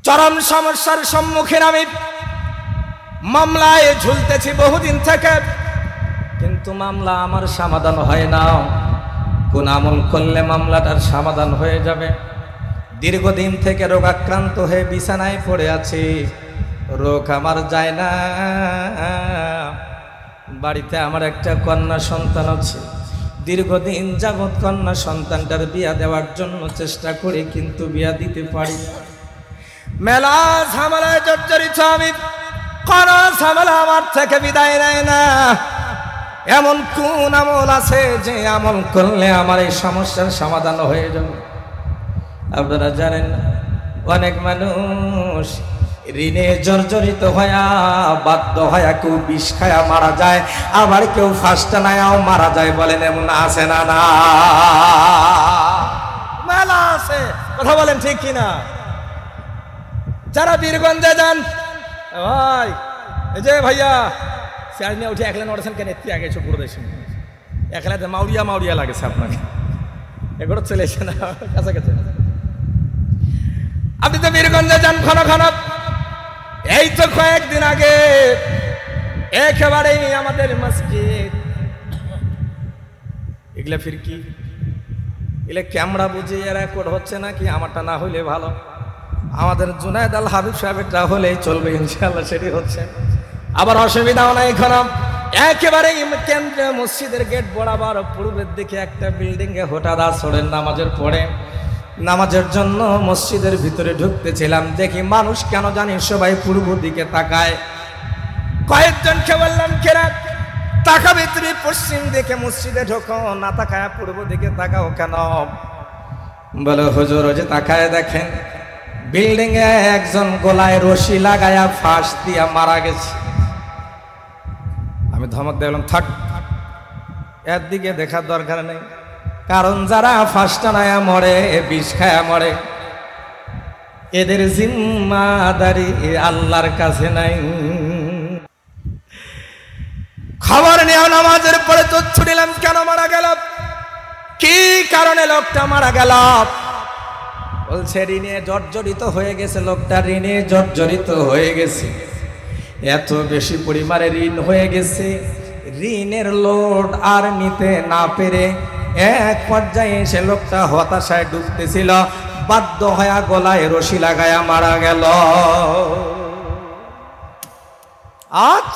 চরম সমস্যার সম্মুখীন আমি। মামলায় ঝুলতেছি বহুদিন থেকে, কিন্তু মামলা আমার সমাধান হয় না। কোন আমল করলে মামলাটার সমাধান হয়ে যাবে? দীর্ঘদিন থেকে রোগাক্রান্ত হয়ে বিছানায় পড়ে আছি, রোগ আমার যায় না। বাড়িতে আমার একটা কন্যা সন্তান আছে, দীর্ঘদিন যাবৎ কন্যা সন্তানটার বিয়া দেওয়ার জন্য চেষ্টা করি, কিন্তু বিয়া দিতে পারি না। মেলা ঝামেলায় জর্জরিত আমি, কোন ঝামেলা আমার থেকে বিদায় নেয় না। এমন কোন আমল আছে যে আমল করলে আমার এই সমস্যার সমাধান হয়ে যাবে? আপনারা জানেন না, অনেক মানুষ ঋণে জর্জরিত হয়া বাধ্য হয়া কেউ বিষ খায়া মারা যায়, আবার কেউ ফাঁসটা নায়াও মারা যায়। বলেন এমন আছে না? না, মেলা আছে। কথা বলেন ঠিক কিনা? যারা বীরগঞ্জে যান, ভাই এই যে ভাইয়া স্যার নিয়ে উঠে একলা নড়েছেন কেন? এতে আগে এসে পুরো দেশেন একলাতে মাউরিয়া মাউরিয়া লাগেছে আপনাকে, এগুলো চলে এসে না কাছাকাছি। আপনি তো বীরগঞ্জে যান ঘন ঘন। এই তো কয়েকদিন আগে একেবারেই আমাদের মসজিদ, এগুলা ফির কি এগুলা ক্যামেরা বুঝিয়ে রেকর্ড হচ্ছে নাকি? আমারটা না হইলে ভালো, আমাদের জুনায়েদ আল হাবিব সাহেবটা হলেই চলবে ইনশাআল্লাহ, সেটি হচ্ছে। আবার অসুবিধাও নাই। এখন একেবারে কেন্দ্রীয় মসজিদের গেট বরাবর পূর্বের দিকে একটা বিল্ডিং এ হঠাৎ আসরের নামাজের পরে নামাজের জন্য মসজিদের ভিতরে ঢুকতেছিলাম, দেখি মানুষ কেন জানি সবাই পূর্ব দিকে তাকায়। কয়েকজনকে বললাম, কেরা তাকাবে তুমি পশ্চিম দিকে মসজিদে ঢোকো, না তাকায় পূর্ব দিকে তাকাও কেন? বলে হুজুর ওই যে তাকায় দেখেন, বিল্ডিং এ একজন গলায় রশি লাগায়া ফাঁস দিয়া মারা গেছে। আমি ধমক দিলাম, থাক, এর দিকে দেখার দরকার নেই, কারণ যারা ফাঁসটা নায়া মরে, বিষ খায়া মরে, এদের জিম্মাদারি আল্লাহর কাছে নাই। খবর নিয়ে নামাজের পরে তথ্য দিলাম, কেন মারা গেল, কি কারণে লোকটা মারা গেল? বলছে ঋণে জর্জরিত হয়ে গেছে। লোকটা ঋণে জর্জরিত হয়ে গেছে, এত বেশি পরিমাণে ঋণ হয়ে গেছে, ঋণের লোড আর নিতে না পেরে এক পর্যায়ে এসে লোকটা হতাশায় ডুবতেছিল, বাধ্য হয়ে গলায় রশি লাগায়া মারা গেল। আজ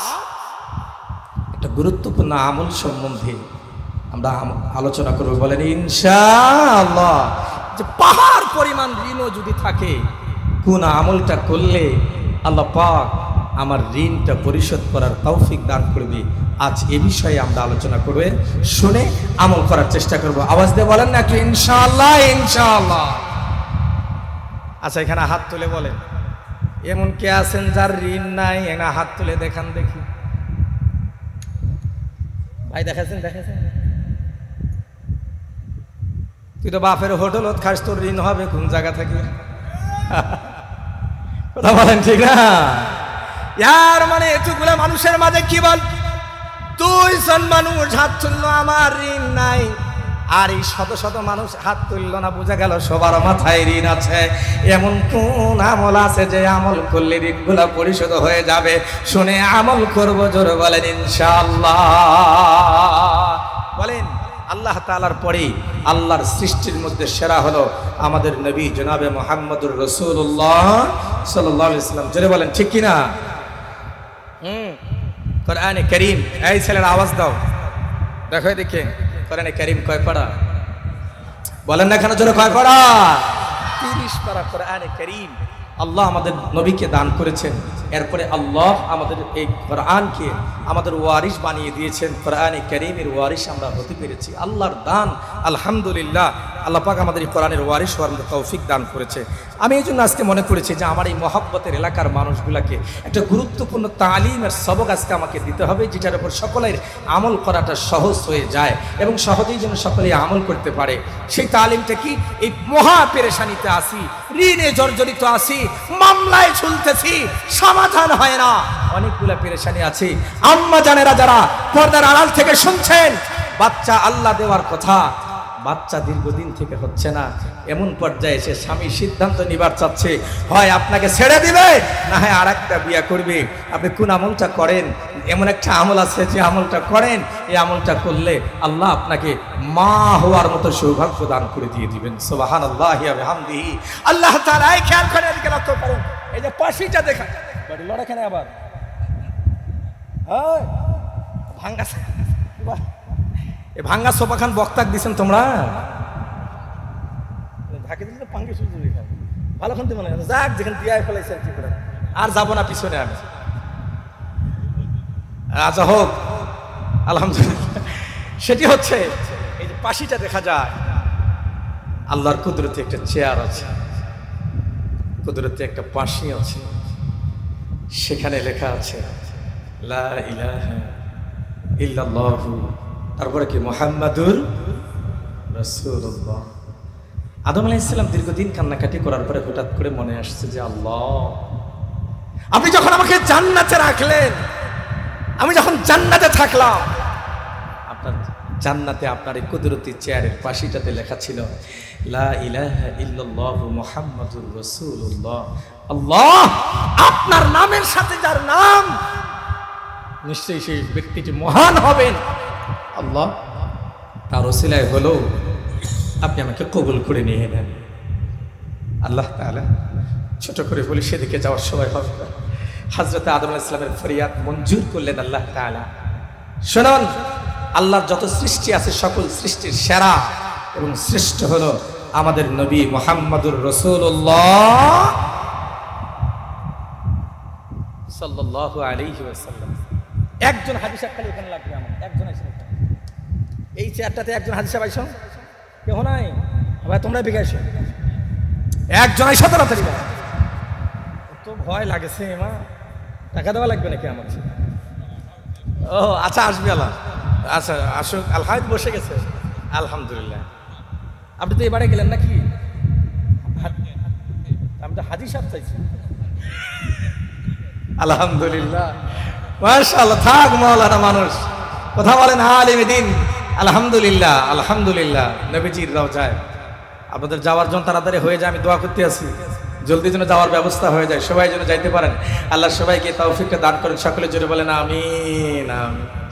একটা গুরুত্বপূর্ণ আমল সম্বন্ধে আমরা আলোচনা করব। বলেন ইনশাআল্লাহ, যে পাহাড় পরিমাণ ঋণও যদি থাকে, কোন আমলটা করলে আল্লাহ পাক আমার ঋণটা পরিশোধ করার তৌফিক দান করবে। আজ এ বিষয়ে আমরা আলোচনা করবে, শুনে আমল করার চেষ্টা করব। আওয়াজ দিয়ে বলেন না একটু ইনশাআল্লাহ, ইনশাআল্লাহ। আচ্ছা, এখানে হাত তুলে বলেন, এমন কে আছেন যার ঋণ নাই? এখানে হাত তুলে দেখান দেখি। ভাই দেখাচ্ছেন? দেখাচ্ছেন? তুই তো বাপের হোটেলত খাস, তোর ঋণ হবে কোন জায়গা থেকে? কথা বলেন ঠিক না? ইয়ার মানে এতগুলো মানুষের মাঝে কি বল, 2জন মানুষ হাত তুললো আমার ঋণ নাই, আর এই শত শত মানুষ হাত তুললো না, বোঝা গেল সবার মাথায় ঋণ আছে। এমন কোন আমল আছে যে আমল করলে ঋণগুলা পরিশোধ হয়ে যাবে? শুনে আমল করব, জোরে বলেন ইনশাআল্লাহ। বলেন আল্লাহ তাআলার পরে আল্লাহর সৃষ্টির মধ্যে সেরা হলো আমাদের নবী জনাবে মুহাম্মদুর রাসূলুল্লাহ সাল্লাল্লাহু আলাইহি ওয়াসাল্লাম। জোরে বলেন ঠিক কি না? কোরআনে কারীম, এই ছেলের আওয়াজ দাও, দেখো দেখে কোরআনে কারীম কয় পারা? বলেন না কেন জোরে, কয় পারা? 30 পারা কোরআনে কারীম আল্লাহ আমাদের নবীকে দান করেছেন। এরপরে আল্লাহ আমাদের এই কোরআনকে আমাদের ওয়ারিশ বানিয়ে দিয়েছেন। কোরআনে কারীমের ওয়ারিশ আমরা হতে পেরেছি, আল্লাহর দান। আলহামদুলিল্লাহ, আল্লাহ পাক আমাদের এই কোরআনের ওয়ারিশ হওয়ার তৌফিক দান করেছে। আমি এই জন্য আজকে মনে করেছি যে আমার এই মহব্বতের এলাকার মানুষগুলোকে একটা গুরুত্বপূর্ণ তালিমের সবক আজকে আমাকে দিতে হবে, যেটার উপর সকলের আমল করাটা সহজ হয়ে যায় এবং সহজেই যেন সকলে আমল করতে পারে। সেই তালিমটা কি? এই মহা পেরেশানিতে আসি, ঋণে জর্জরিত আসি, মামলায় ঝুলতেছি, সমাধান হয় না, অনেকগুলা পেরেশানি আছে। আম্মা জানেরা যারা পর্দার আড়াল থেকে শুনছেন, বাচ্চা আল্লাহ দেওয়ার কথা, বাচ্চা দীর্ঘদিন থেকে হচ্ছে না, এমন পর্যায়ে এসে স্বামী সিদ্ধান্ত নিবার চাচ্ছে, হয় আপনাকে ছেড়ে দিবে, না হয় আর একটা বিয়ে করবে। আপনি কোন আমলটা করেন? এমন একটা আমল আছে যে আমলটা করেন, এই আমলটা করলে আল্লাহ আপনাকে মা হওয়ার মতো সৌভাগ্য দান করে দিয়ে দিবেন। সুবহানাল্লাহি ওয়া বিহামদিহি। আল্লাহ তাআলা এই খেয়াল করে এদিকে লক্ষ্য করুন, এই যে পাশিটা দেখা বাড়ি লড়াখানে আবার ভাঙ্গা, ভাঙ্গা সোফা খান বক্তাক দিচ্ছেন তোমরা, ঢাকে দিলে পাঙ্গে শুরু ভালো খান মনে হয় যাক, যেখানে দিয়ে ফেলাইছে আর যাবো না পিছনে আমি। আচ্ছা হোক, আলহামদুলিল্লাহ। সেটি হচ্ছে এই যে পাশিটা দেখা যায়, আল্লাহর কুদরতে একটা চেয়ার আছে, কুদরতে একটা পাশি আছে, সেখানে লেখা আছে লা ইলাহা ইল্লাল্লাহু, তারপরে কি মুহাম্মাদুর রাসূলুল্লাহ। আদম আলাইহিস সালাম দীর্ঘদিন কান্নাকাটি করার পরে হঠাৎ করে মনে আসছে যে আল্লাহ, আপনি যখন আমাকে জান্নাতে রাখলেন, আমি যখন জান্নাতে থাকলাম, আপনার জান্নাতে আপনার এই কুদরতি চেয়ারের পাশিটাতে লেখা ছিল লা ইলাহা ইল্লাল্লাহু মুহাম্মাদুর রাসূলুল্লাহ। আল্লাহ, আপনার নামের সাথে যার নাম, নিশ্চয়ই সেই ব্যক্তিটি মহান হবেন। আল্লাহ, তার ওসিলায় হলো আপনি আমাকে কবুল করে নিয়ে নেন। আল্লাহ তাআলা ছোট করে বলি সেদিকে যাওয়ার সময় হবে না। হযরত আদম আলাইহিস সালামের ফরিয়াদ মঞ্জুর করলেন আল্লাহ তাআলা। শুনুন, আল্লাহর যত সৃষ্টি আছে সকল সৃষ্টির সেরা এবং শ্রেষ্ঠ হলো আমাদের নবী মুহাম্মাদুর রাসূলুল্লাহ সাল্লাল্লাহু আলাইহি ওয়াসাল্লাম। একজন হাদিস খালি এখানে লাগবে, আমার একজন আছে এই চেয়ারটাতে, একজন হাদিস পাইছো? কেউ নাই? আবার তোমরা বিকাশে একজন আইসা তাড়াতাড়ি, তো ভয় লাগেছে মা, টাকা দেওয়া লাগবে নাকি আমার? ও আচ্ছা, আসবি আল্লাহ। আচ্ছা আসুক, আলহামদুলিল্লাহ বসে গেছে, আলহামদুলিল্লাহ। আপনি তো এবারে গেলেন নাকি? আমি তো হাদিস সাহেব চাইছি। আলহামদুলিল্লাহ, মাশাআল্লাহ। থাক মাওলানা মানুষ, কথা বলেন আলিমে দ্বীন। আলহামদুলিল্লাহ, আলহামদুলিল্লাহ। নবীজির রওজায় আপনাদের যাওয়ার জন্য তাড়াতাড়ি হয়ে যায়, আমি দোয়া করতে আছি জলদি যেন যাওয়ার ব্যবস্থা হয়ে যায়, সবাই যেন যাইতে পারেন। আল্লাহ সবাইকে তৌফিকটা দান করেন, সকলে জোরে বলেন আমিন।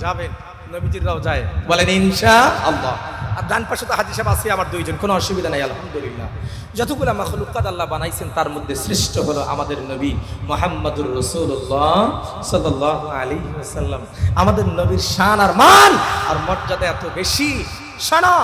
যাবেন নবীজির রওজায়, বলেন ইনশাআল্লাহ। আর ডান পাশে তো হাদিস সাহেব আছে আমার দুইজন, কোনো অসুবিধা নাই আলহামদুলিল্লাহ। যতগুলো মাখলুকাত আল্লাহ বানাইছেন তার মধ্যে শ্রেষ্ঠ হলো আমাদের নবী মুহাম্মাদুর রাসূলুল্লাহ সাল্লাল্লাহু আলাইহি ওয়াসাল্লাম। আমাদের নবীর শান আর মান আর মর্যাদা এত বেশি। শোনো,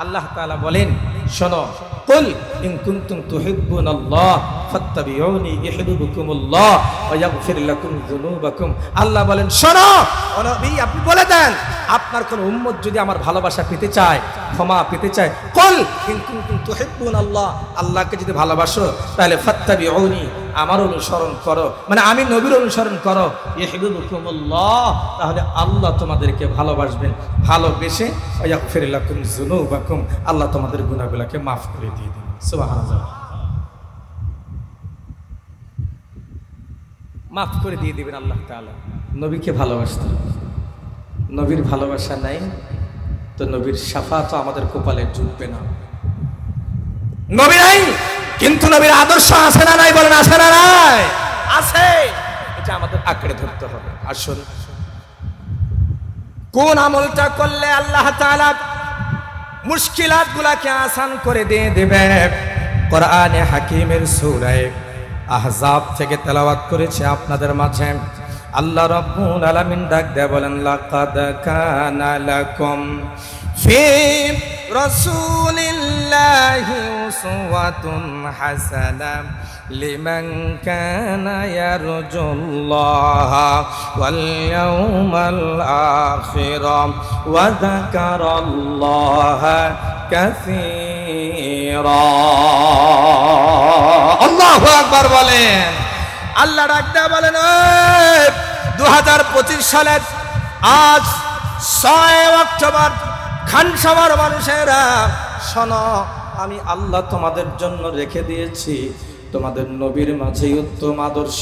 আল্লাহ তাআলা বলেন, শোনো, কুল ইন কুনতুম তুহিব্বুনাল্লাহ ফাত্তাবিউনি ইউহিব্বুকুমুল্লাহ ওয়া ইয়াগফির লাকুম যুনুবাকুম। আল্লাহ বলেন, শোনো ও নবী, আপনি বলে দেন, আপনার কোন উম্মত যদি আমার ভালোবাসা পেতে চায়, ক্ষমা পেতে চায়, কুল ইন কুনতুম তুহিব্বুনাল্লাহ, আল্লাহকে যদি ভালোবাসো তাহলে ফাত্তাবিউনি, আমার অনুসরণ করো, মানে আমি নবীর অনুসরণ করো, ইউহিব্বুকুমুল্লাহ, তাহলে আল্লাহ তোমাদেরকে ভালোবাসবেন, ভালোবেসে ওয়া ইয়াগফির লাকুম যুনুবাকুম, আল্লাহ তোমাদের গুনাহগুলোকে মাফ করে দিয়ে দিবেন। সুবহানাল্লাহ, মাফ করে দিয়ে দিবেন আল্লাহ তাআলা। নবীকে ভালোবাসতে, নবীর ভালোবাসা নাই তো নবীর শাফাত আমাদের কপালে জুটবে না। নবী নাই কিন্তু নবীর আদর্শ আছে না নাই? বলেন আছে না নাই? আছে, এটা আমাদের আঁকড়ে ধরতে হবে। আসুন, কোন আমলটা করলে আল্লাহ তাআলা মুশকিলাত গুলাকে আসান করে দিয়ে দেবে? কোরআনে হাকিমের সূরা আহজাব থেকে তেলাওয়াত করেছে আপনাদের মাঝে। আল্লাহ রাব্বুল আলামিন ডাক দেয়া বলেন, লাকাদ কানা লাকুম ফি রাসূলিল্লাহি উসওয়াতুন হাসানাহ লিমান কানা ইয়ারজুল্লাহা ওয়াল ইয়াউমাল আখির ওয়া যাকারাল্লাহা কাসীরা। আল্লাহু আকবার বলেন। আল্লাহ ডাক দেয়া বলেন, 2025 সালের আজ 6 অক্টোবর, খানসামার মানুষেরা শোনো, আমি আল্লাহ তোমাদের জন্য রেখে দিয়েছি তোমাদের নবীর মাঝে উত্তম আদর্শ,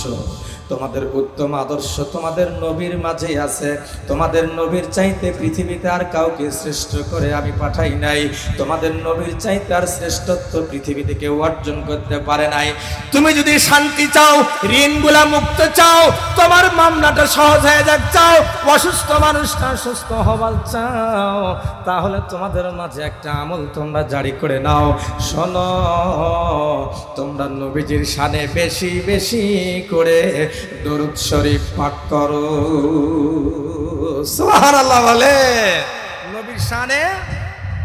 তোমাদের উত্তম আদর্শ তোমাদের নবীর মাঝে আছে। তোমাদের নবীর চাইতে পৃথিবীতে আর কাউকে শ্রেষ্ঠ করে আমি পাঠাই নাই। তোমাদের নবীর চাইতে আর শ্রেষ্ঠত্ব পৃথিবীতে কেউ অর্জন করতে পারে নাই। তুমি যদি শান্তি চাও, ঋণগুলা মুক্ত চাও, তোমার মামলাটা সহজ হয়ে যাক চাও, অসুস্থ মানুষটা সুস্থ হবার চাও, তাহলে তোমাদের মাঝে একটা আমল তোমরা জারি করে নাও। শোনো, তোমরা নবীজির শানে বেশি বেশি করে দরুদ শরীফ পাঠ করো। সুবহানাল্লাহ বলে, নবীর শানে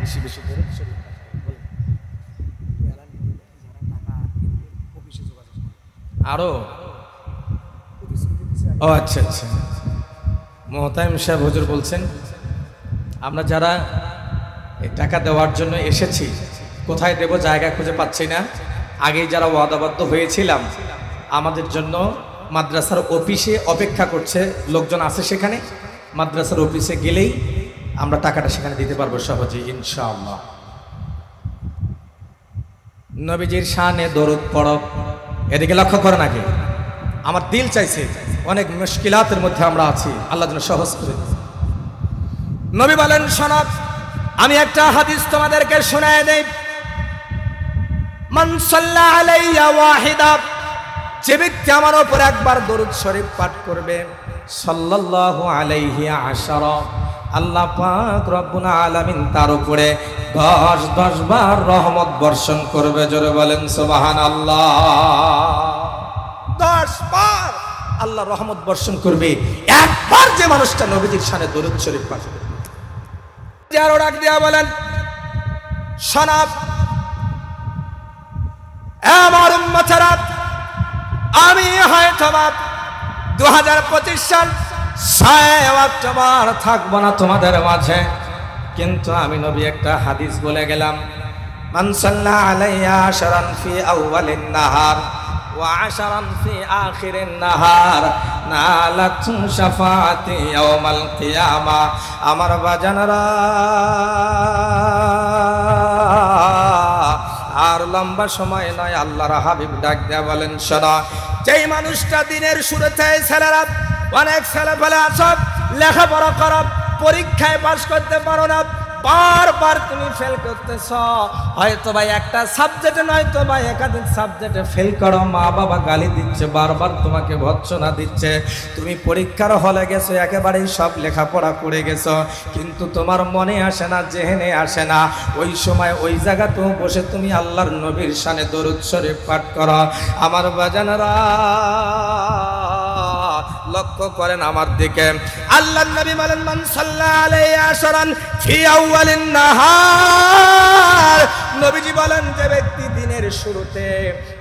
বেশি বেশি দরুদ শরীফ পাঠ করো। আরো ও আচ্ছা আচ্ছা, মোহতামিম সাহেব হুজুর বলছেন আমরা যারা এই টাকা দেওয়ার জন্য এসেছি, কোথায় দেব জায়গা খুঁজে পাচ্ছি না। আগেই যারা ওয়াদাবদ্ধ হয়েছিলাম, আমাদের জন্য মাদ্রাসার অফিসে অপেক্ষা করছে লোকজন আছে, সেখানে মাদ্রাসার অফিসে গেলেই আমরা টাকাটা সেখানে দিতে পারবো সহজেই ইনশাআল্লাহ। নবীজির শানে দরুদ পড়ো। এদিকে লক্ষ্য করো নাকি, আমার দিল চাইছে, অনেক মুশকিলাতের মধ্যে আমরা আছি, আল্লাহ যেন সহজ করে দিন। নবী বলেন, শোনো, আমি একটা হাদিস তোমাদেরকে শোনায় দেই। মান সাল্লা আলাইয়া ওয়াহিদা, যে ব্যক্তি আমার উপর একবার দরুদ শরীফ পাঠ করবে, সাল্লাল্লাহু আলাইহি আশারা, আল্লাহ পাক রব্বুল আলামিন তার উপরে 10 বার রহমত বর্ষণ করবে। জোরে বলেন সুবহানাল্লাহ। 10 বার আল্লাহ রহমত বর্ষণ করবে একবার যে মানুষটা নবীজির শানে দরুদ শরীফ পাঠ করবে। যারা ডাক দিয়া বলেন, শোনাব আমার উম্মতেরা, আমি হয়তো 2025 সাল 6 অক্টোবর থাকবো না তোমাদের মাঝে, কিন্তু আমি নবী একটা হাদিস বলে গেলাম, মান সাল্লা আলাইয়া আশরান ফি আউয়ালিন নাহার ওয়া আশরান ফি আখিরিন নাহার নালাত শাফাআতি ইয়াউমাল কিয়ামা। আমার বাজানরা, আর লম্বা সময় নয়, আল্লাহর হাবিব ডাক দেয়া বলেন, শোনো, যেই মানুষটা দিনের শুরুতে, ছেলেরা অনেক ছেলেপেলে আছো, লেখাপড়া করো, পরীক্ষায় পাস করতে পারো না, বারবার তুমি ফেল করতেছ, হয়তো ভাই একটা সাবজেক্টে নয় তো ভাই একাধিক সাবজেক্টে ফেল করো, মা বাবা গালি দিচ্ছে, বারবার তোমাকে ভৎসনা দিচ্ছে, তুমি পরীক্ষার হলে গেছো, একেবারেই সব লেখাপড়া করে গেছো, কিন্তু তোমার মনে আসে না, জেহেনে আসে না, ওই সময় ওই জায়গাতেও বসে তুমি আল্লাহর নবীর শানে দরুদ শরীফ পাঠ করো। আমার বাজানেরা, লক্ষ্য করেন আমার দিকে, আল্লাহর নবী বলেন, মান সাল্লা আলাইহি আশরান ফি আউয়ালিন নাহার, নবীজি বলেন, যে ব্যক্তি দিনের শুরুতে,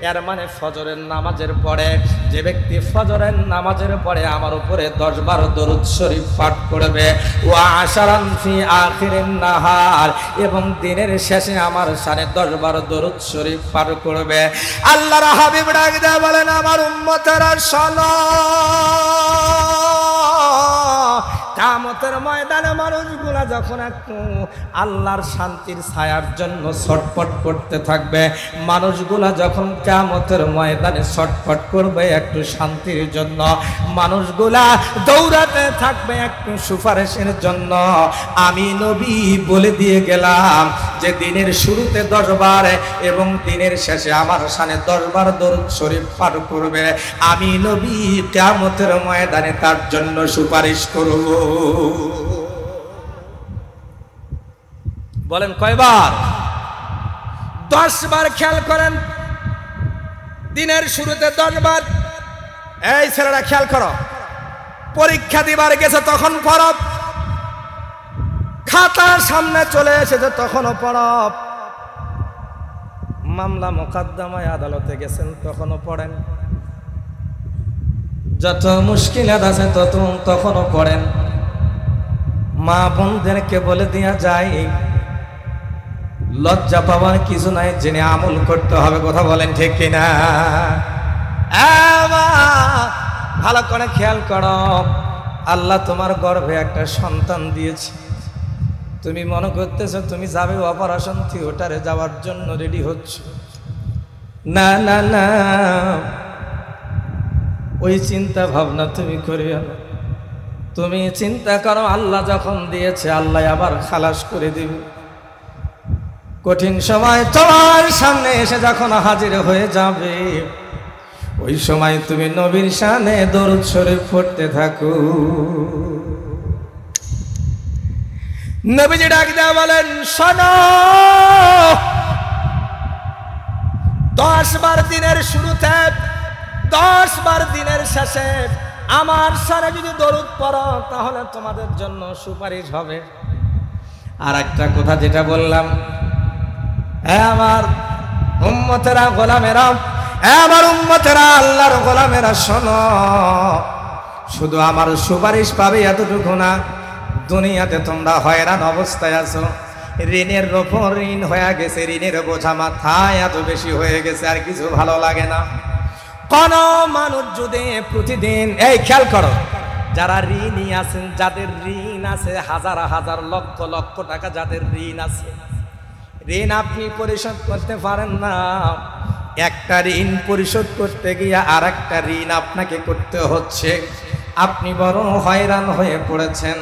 এর মানে ফজরের নামাজের পরে, যে ব্যক্তি ফজরের নামাজের পরে আমার উপরে 10 বার দরুদ শরীফ পাঠ করবে, ওয়া আশরান ফি আখিরিন নাহার, এবং দিনের শেষে আমার শানে 10 বার দরুদ শরীফ পাঠ করবে, আল্লাহর হাবিব ডাক দেয়া বলেন, আমার উম্মতেরা শোনো, কিয়ামতের ময়দানে মানুষগুলা যখন একটু আল্লাহর শান্তির ছায়ার জন্য ছটফট করতে থাকবে, মানুষগুলা যখন কিয়ামতের ময়দানে ছটফট করবে একটু শান্তির জন্য, মানুষগুলা দৌড়াতে থাকবে একটু সুপারিশের জন্য, আমি নবী বলে দিয়ে গেলাম যে দিনের শুরুতে 10 বার এবং দিনের শেষে আমার শানে 10 বার দরুদ শরীফ পাঠ করবে, আমি নবী কিয়ামতের ময়দানে তার জন্য সুপারিশ করব। বলেন কয়বার? 10 বার। খেয়াল করেন, দিনের শুরুতে 10 বার। এই ছেলেরা খেয়াল করো, পরীক্ষা দিবার গেছে তখন পড়ো, খাতা সামনে চলে এসেছে তখনও পড়ো, মামলা মোকদ্দমায় আদালতে গেছেন তখনও পড়েন, যত মুশকিলাত আছে তখনও পড়েন। মা বোনদেরকে বলে দেয়া যায়, লজ্জা পাওয়ার কিছু নাই, জেনে আমল করতে হবে। কথা বলেন ঠিক কিনা? ভালো করে খেয়াল করো, আল্লাহ তোমার গর্ভে একটা সন্তান দিয়েছে, তুমি মনে করতেছো তুমি যাবে অপারেশন থিয়েটারে যাওয়ার জন্য রেডি হচ্ছ, না না না, ওই চিন্তা ভাবনা তুমি করিও না। তুমি চিন্তা করো আল্লাহ যখন দিয়েছে আল্লাহ আবার খালাস করে দিবে। কঠিন সময় তোমার সামনে এসে যখন হাজির হয়ে যাবে, ওই সময় তুমি নবীর শানে দরুদ শরীফ পড়তে থাকো। নবীজি ডাক দেয়া বলেন, শোনো, 10 বার দিনের শুরুতে 10 বার দিনের শেষে আমার শানে যদি দরুদ পড়ো তাহলে তোমাদের জন্য সুপারিশ হবে। আর একটা কথা যেটা বললাম, আমার উম্মতেরা, গোলামেরা, আমার উম্মতেরা, আল্লাহর গোলামেরা, শোনো, শুধু আমার সুপারিশ পাবে এতটুকু না, দুনিয়াতে তোমরা হয়রান অবস্থায় আছো, ঋণের ওপর ঋণ হয়ে গেছে, ঋণের বোঝা মাথায় এত বেশি হয়ে গেছে, আর কিছু ভালো লাগে না। কোন মানুষ যদি প্রতিদিন, এই খেয়াল করো, যারা ঋণী আছেন, যাদের ঋণ আছে হাজার হাজার লক্ষ লক্ষ টাকা, যাদের ঋণ আছে, ঋণ আপনি পরিশোধ করতে পারেন না, একটা ঋণ পরিশোধ করতে গিয়ে আর একটা ঋণ আপনাকে করতে হচ্ছে, আপনি বড় হয়রান হয়ে পড়েছেন।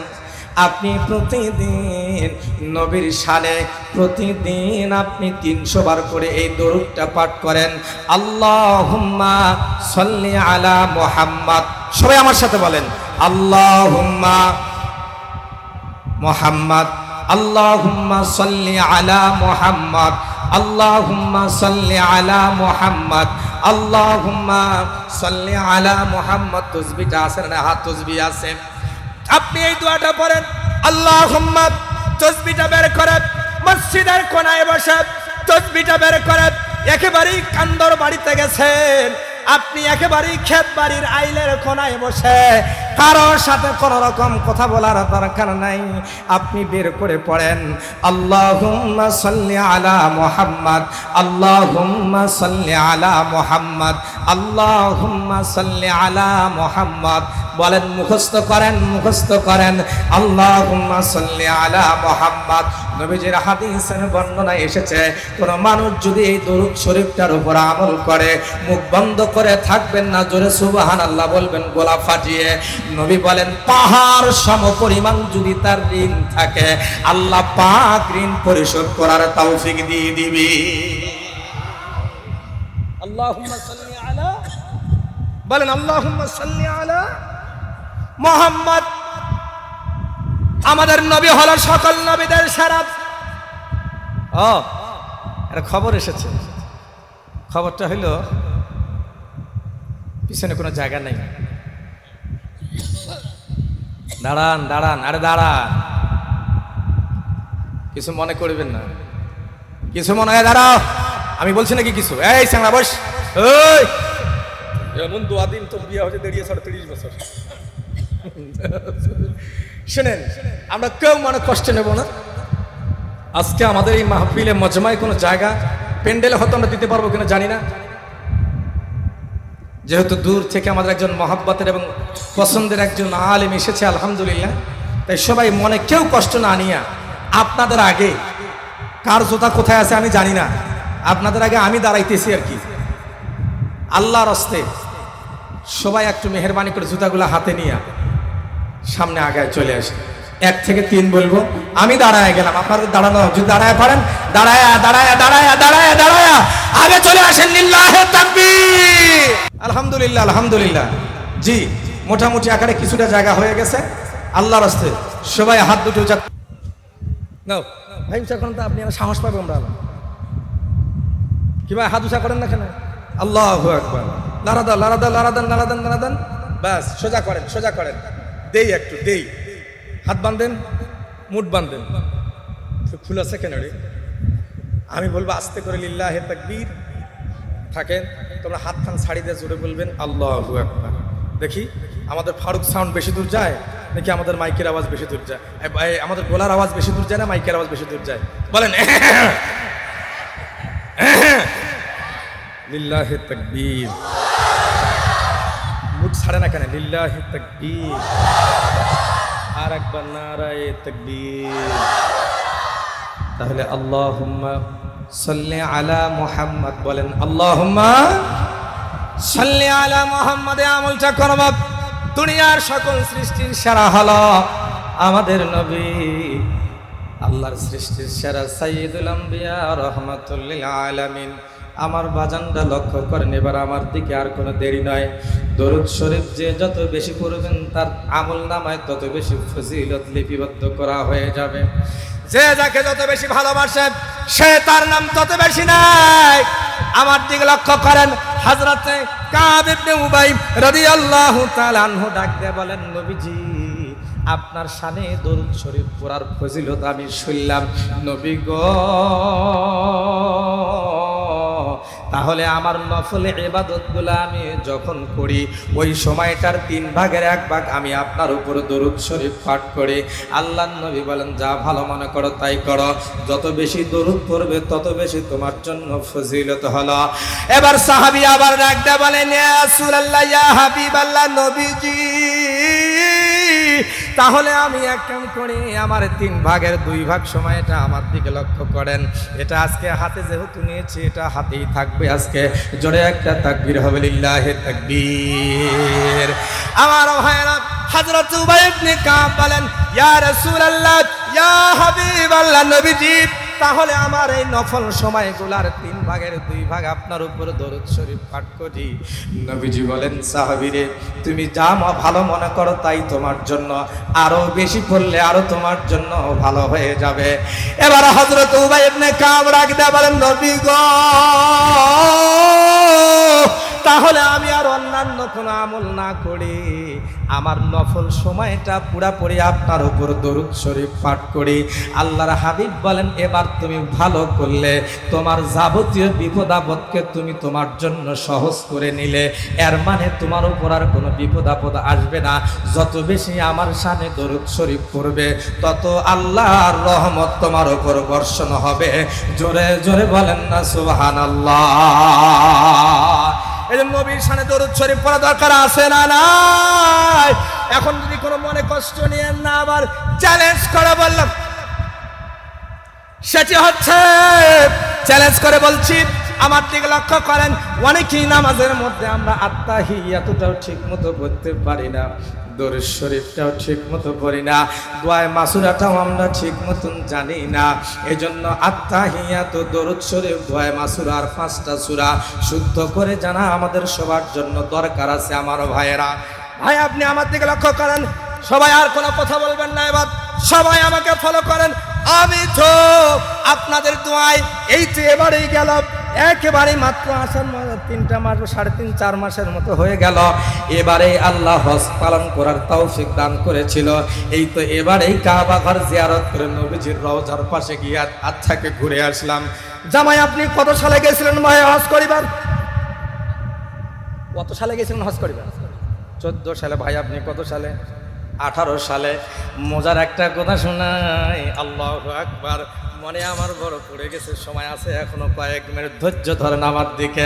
আপনি প্রতিদিন নবীর শানে প্রতিদিন আপনি 300 বার করে এই দরুদটা পাঠ করেন, আল্লাহুম্মা সাল্লি আলা মুহাম্মাদ। সবাই আমার সাথে বলেন, আল্লাহুম্মা মুহাম্মাদ, আল্লাহুম্মা সাল্লি আলা মুহাম্মাদ, আল্লাহুম্মা সাল্লি আলা মুহাম্মাদ, আল্লাহুম্মা সাল্লি আলা মুহাম্মাদ। তাসবিহটা আছে না? হাত তাসবিহ আছে। আপনি এই দোয়াটা পড়েন, আল্লাহুম্মা, তাসবিহটা বের করেন, মসজিদের কোনায় বসে তাসবিহটা বের করেন, একেবারেই কান্দর বাড়িতে গেছেন, আপনি একেবারেই ক্ষেত বাড়ির আইলের কোনায় বসে কারোর সাথে কোন রকম কথা বলার দরকার নাই, আপনি বের করে পড়েন, আল্লাহুম্মা সাল্লি আলা মুহাম্মাদ, আল্লাহুম্মা সাল্লি আলা মুহাম্মাদ, আল্লাহুম্মা সাল্লি আলা মুহাম্মাদ। বলেন, মুখস্থ করেন, মুখস্থ করেন, আল্লাহুম্মা সাল্লি আলা মুহাম্মাদ। নবীজির হাদিসের বর্ণনায় এসেছে, কোন মানুষ যদি এই দরুদ শরীফটার উপর আমল করে, মুখ বন্ধ করে থাকবেন না, জোরে সুবহানাল্লাহ বলবেন গলা ফাটিয়ে। নবী বলেন, পাহাড় সম পরিমাণ যদি তার ঋণ থাকে, আল্লাহ পাক ঋণ পরিশোধ করার তৌফিক দিয়ে দিবে। আল্লাহুম্মা সাল্লি আলা, বলেন আল্লাহুম্মা সাল্লি আলা মুহাম্মদ। আমাদের নবী হলো সকল নবীদের সেরা। একটা খবর এসেছে, খবরটা হইলো, পিছনে কোনো জায়গা নেই, দাঁড়ান দাঁড়ান, আরে দাঁড়ান, কিছু মনে করবেন না, কিছু মনে হয়, দাঁড়াও, আমি বলছি নাকি কিছু, এই সাংলা বস, ওই এমন দোয়া দিন তোর বিয়ে হচ্ছে 30 বছর। শুনেন, আমরা কেউ মনে কষ্ট নেব না। আজকে আমাদের এই মাহফিলে মজমায় কোনো জায়গা প্যান্ডেলে হয়তো আমরা দিতে পারবো কিনা জানি না, যেহেতু দূর থেকে আমাদের একজন মহাব্বতের এবং পছন্দের একজন আলেম এসেছে, আলহামদুলিল্লাহ। তাই সবাই মনে কেউ কষ্ট না নিয়া, আপনাদের আগে কার জুতা কোথায় আছে আমি জানি না, আপনাদের আগে আমি দাঁড়াইতেছি আর কি, আল্লাহর হস্তে সবাই একটু মেহেরবানি করে জুতাগুলো হাতে নিয়ে সামনে আগায় চলে আসে। 1 থেকে 3 বলবো, আমি দাঁড়ায় গেলাম, আপনাদের দাঁড়ানো, যদি দাঁড়ায় পারেন দাঁড়ায় দাঁড়ায় দাঁড়ায় দাঁড়ায় দাঁড়ায় আগে চলে আসেন, লিল্লাহে তাকবীর। আলহামদুলিল্লাহ, আলহামদুলিল্লাহ। জি, মোটামুটি আকারে কিছুটা জায়গা হয়ে গেছে, আল্লাহর হস্তে সবাই হাত দুটো উঁচা নাও। ভাই উঁচা করেন তো, আপনি সাহস পাবে, আমরা কি ভাই হাত উঁচা করেন না কেন? আল্লাহু আকবার। লারাদান লারাদান লারাদান লারাদান লারাদান, বাস সোজা করেন, সোজা করেন, দেই একটু দেই, হাত বাঁধেন, মুঠ বাঁধেন, ফুল আছে কেন রে? আমি বলবো আস্তে করে লিল্লাহে তাকবীর, থাকেন, তোমরা হাত খান ছাড়ি দিয়ে জোরে বলবেন আল্লাহু আকবার। দেখি আমাদের ফারুক সাউন্ড বেশি দূর যায় নাকি আমাদের মাইকের আওয়াজ বেশি দূর যায়? আমাদের গলার আওয়াজ বেশি দূর যায় না মাইকের আওয়াজ বেশি দূর যায়? বলেন লিল্লাহে তাকবীর। মুখ ছাড়ে না কেন? লিল্লাহে তাকবীর। আর একবার নারায়ে তাকবীর। তাহলে আল্লাহুম্মা সাল্লি আলা মুহাম্মাদ বলেন, আল্লাহুম্মা সাল্লি আলা মুহাম্মাদে আমলটা করব। দুনিয়ার সকল সৃষ্টির সেরা হলো আমাদের নবী, আল্লাহর সৃষ্টির সেরা সাইয়্যিদুল আম্বিয়া রাহমাতুল লিল আলামিন। আমার বাজানটা লক্ষ্য করেন, এবার আমার দিকে আর কোনো দেরি নয়। দরুদ শরীফ যে যত বেশি পড়বেন তার আমল নামায় তত বেশি ফজিলত লিপিবদ্ধ করা হয়ে যাবে। যে যাকে যত বেশি ভালোবাসে সে তার নাম তত বেশি নাই। আমার দিকে লক্ষ্য করেন, হযরতে কাব ইবনে উবাই রাদিয়াল্লাহু তাআলা আনহু ডাক দিয়ে বলেন, নবীজি আপনার শানে দরুদ শরীফ পড়ার ফজিলত আমি শুনলাম। নবী গো, তাহলে আমার নফল ইবাদতগুলো আমি যখন করি ওই সময়টার 3 ভাগের 1 ভাগ আমি আপনার উপর দরুদ শরীফ পাঠ করি। আল্লাহর নবী বলেন, যা ভালো মনে করো তাই করো, যত বেশি দরুদ পড়বে তত বেশি তোমার জন্য ফজিলত হলো। এবার সাহাবী আবার ডাক দিয়ে বলেন, ইয়া রাসূলুল্লাহ, ইয়া হাবিবাল্লাহ, নবীজি তাহলে আমি এক কাম করি, আমার 3 ভাগের 2 ভাগ সময়টা আমার দিকে লক্ষ্য করেন। এটা আজকে হাতে যেহেতু নিয়েছি এটা হাতেই থাকবে। আজকে জোরে একটা তাকবীর হবে, লিল্লাহি তাকবীর। আমার ভাইরা, হযরত উবাই ইবনে কাব বলেন, ইয়া রাসূলুল্লাহ, ইয়া হাবিবাল্লাহ, নবীজি তাহলে আমার এই নফল সময়গুলার 3 ভাগের 2 ভাগ আপনার উপর দরুদ শরীফ পাঠ করি। নবীজি বলেন, সাহাবীরে তুমি যা ভালো মনে করো তাই তোমার জন্য, আরো বেশি পড়লে আরো তোমার জন্য ভালো হয়ে যাবে। এবার হযরত উবাই ইবনে কাব ডাক দিয়ে বলেন, নবী গো, তাহলে আমি আর অন্যান্য কোনো আমল না করি, আমার নফল সময়টা পুরাপুরি আপনার উপর দরুদ শরীফ পাঠ করি। আল্লাহর হাবিব বলেন, এবার তুমি ভালো করলে, তোমার যাবতীয় বিপদ আপদকে তুমি তোমার জন্য সহজ করে নিলে। এর মানে তোমার উপর আর কোনো বিপদ আপদ আসবে না। যত বেশি আমার শানে দরুদ শরীফ পড়বে তত আল্লাহর রহমত তোমার উপর বর্ষণ হবে। জোরে জোরে বলেন না সুবহানাল্লাহ। এই জন্য নবীর শানে দরুদ শরীফ পড়া দরকার আছে না নাই? এখন যদি কোনো মনে কষ্ট নিয়ে না, আবার চ্যালেঞ্জ করে বললাম, সেটি হচ্ছে চ্যালেঞ্জ করে বলছি, আমার দিকে লক্ষ্য করেন। অনেকেই নামাজের মধ্যে আমরা আত্তাহিয়াতুটাও ঠিক মতো পড়তে পারি না, দরুদ শরীফটাও ঠিক মতো পড়ি না, দোয়া মাসুরাটাও আমরা ঠিক মতন জানি না। এজন্য আত্তাহিয়াতু, দরুদ শরীফ, দোয়া মাসুরা আর 5টা সূরা শুদ্ধ করে জানা আমাদের সবার জন্য দরকার আছে। আমার ভাইয়েরা, ভাই আপনি আমার দিকে লক্ষ্য করেন, সবাই আর কোনো কথা বলবেন না, এবার সবাই আমাকে ফলো করেন। আমি তো আপনাদের দোয়ায় এই তো এবারেই গেল, একেবারেই মাত্র আসার 3টা মাস 3.5-4 মাসের মতো হয়ে গেল। এবারেই আল্লাহ হজ পালন করার তৌফিক দান করেছিল। এই তো এবারেই কাবা ঘর জিয়ারত করে নবীজির রওজার পাশে গিয়ে আচ্ছাকে ঘুরে আসলাম। জামাই আপনি কত সালে গেছিলেন ভাই হজ করিবার? কত সালে গেছিলেন হজ করিবার? 14 সালে। ভাই আপনি কত সালে? 18 সালে। মজার একটা কথা শোনাই, আল্লাহু আকবার। মনে আমার বড় পড়ে গেছে, সময় আছে এখনো কয়েক মিনিট, ধৈর্য ধরেন আমার দিকে।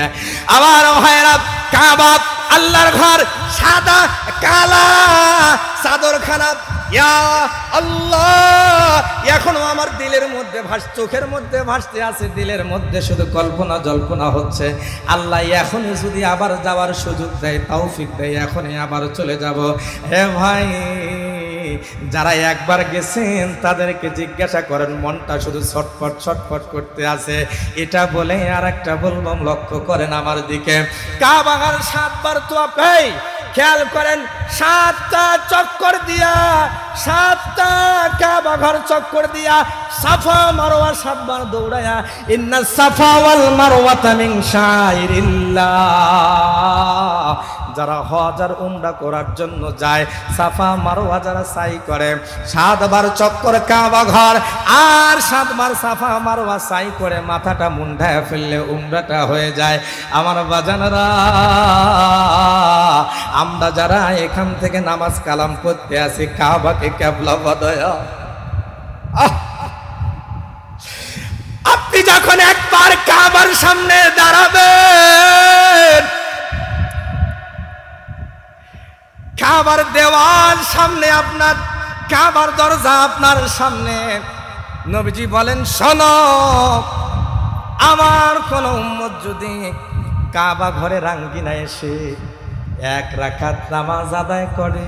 আমার ভাইরা, কাবা আল্লাহর ঘর, সাদা কালা চাদরখানা, ইয়া আল্লাহ, এখনো আমার দিলের মধ্যে চোখের মধ্যে ভাসতে আছে, দিলের মধ্যে শুধু কল্পনা জল্পনা হচ্ছে। আল্লাহ এখনই যদি আবার যাওয়ার সুযোগ দেয়, তৌফিক দেয়, এখনই আবার চলে যাব। হে ভাই, যারা একবার গেছেন তাদেরকে জিজ্ঞাসা করেন, মনটা শুধু ছটফট ছটফট করতে আছে। এটা বলে আর একটা বললাম, লক্ষ্য করেন আমার দিকে। কাবা ঘর 7 বার তোয়াফ, খেয়াল করেন, 7টা চক্কর দিয়া, 7টা কাবা ঘর চক্কর দিয়া, সাফা মারওয়া 7 বার দৌড়ায়া, ইন্না সাফা ওয়াল মারওয়াতা মিন শাইরিল্লাহ। যারা হজ আর উমরা করার জন্য যায়, সাফা মারওয়া যারা সাই করে, 7 বার চক্কর কাবা ঘর আর 7 বার সাফা মারওয়া সাই করে মাথাটা মুন্ডায় ফেললে উমরাটা হয়ে যায়। আমার বাজানরা, আমরা যারা এখান থেকে নামাজ কালাম পড়তে আসি, কাবাকে কিবলা বানায়া, আপনি যখন একবার কাবার সামনে দাঁড়াবেন, কাবার দেওয়াল সামনে আপনার, কাবার দরজা আপনার সামনে, নবীজি বলেন, শোনো, আমার কোন উম্মত যদি কাবা ঘরের আঙ্গিনায় এসে এক রাকাত নামাজ আদায় করে,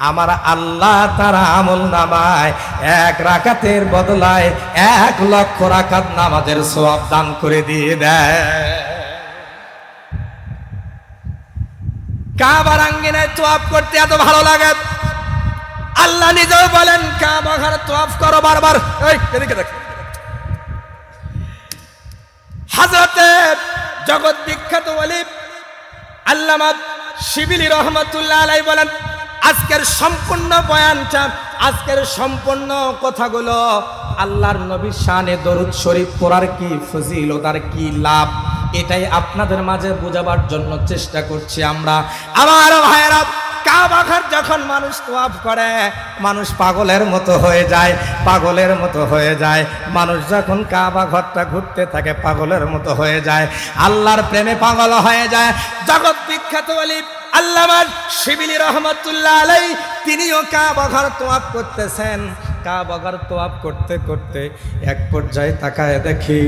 আমার আল্লাহ তার আমল নামায় এক রাকাতের বদলায় 1,00,000 রাকাত নামাজের সওয়াব দান করে দিয়ে দেয়। কাবার আঙ্গিনায় তওয়াফ করতে এত ভালো লাগে, আল্লাহ নিজেও বলেন কাবা ঘর তওয়াফ করো বারবার। এই এদিকে দেখ, হযরতে জগৎ বিখ্যাত ওলি আল্লামা শিবিলি রহমাতুল্লাহ আলাইহি বলেন, আজকের সম্পূর্ণ বয়ানটা, আজকের সম্পূর্ণ কথাগুলো আল্লাহর নবীর শানে দরুদ শরীফ পড়ার কি ফজিলত আর কি লাভ, এটাই আপনাদের মাঝে বোঝাবার জন্য চেষ্টা করছি আমরা। আমার ভাইয়েরা, কাবা ঘর যখন মানুষ তওয়াফ করে মানুষ পাগলের মতো হয়ে যায়, পাগলের মতো হয়ে যায়। মানুষ যখন কাবা ঘরটা ঘুরতে থাকে পাগলের মতো হয়ে যায়, আল্লাহর প্রেমে পাগল হয়ে যায়। জগৎ বিখ্যাত ওলি আল্লামা শিবিলি রহমাতুল্লাহ আলাইহি তিনিও কাবা ঘর তওয়াফ করতেছেন। কাবা ঘর তওয়াফ করতে করতে এক পর্যায়ে তাকায় দেখি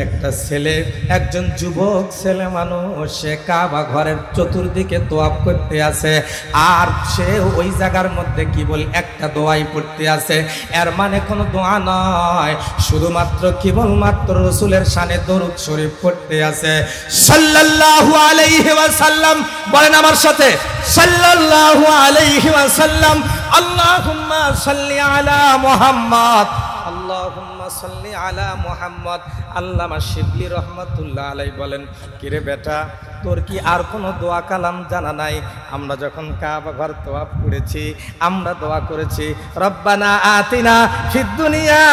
একটা ছেলে, একজন যুবক ছেলে মানুষ, সে কাবা ঘরের চতুর্দিকে তওয়াফ করতে আছে, আর সে ওই জায়গার মধ্যে কি বল একটা দোয়াই পড়তে আছে। এর মানে কোনো দোয়া নয়, শুধুমাত্র কেবলমাত্র রাসূলের শানে দরুদ শরীফ পড়তে আছে সাল্লাল্লাহু আলাইহি ওয়াসাল্লাম। বলেন আমার সাথে, সাল্লাল্লাহু আলাইহি ওয়াসাল্লাম। আল্লাহুম্মা সাল্লি আলা মুহাম্মদ, আল্লাহুম্মা সাল্লি আলা মুহাম্মদ। আল্লামা শিবলি রহমাতুল্লাহ আলাইহি বলেন, কিরে বেটা, তোর কি আর কোনো দোয়া কালাম জানা নাই? আমরা যখন কাবা ঘর তওয়াফ করেছি আমরা দোয়া করেছি, রব্বানা আতিনা ফিদ দুনিয়া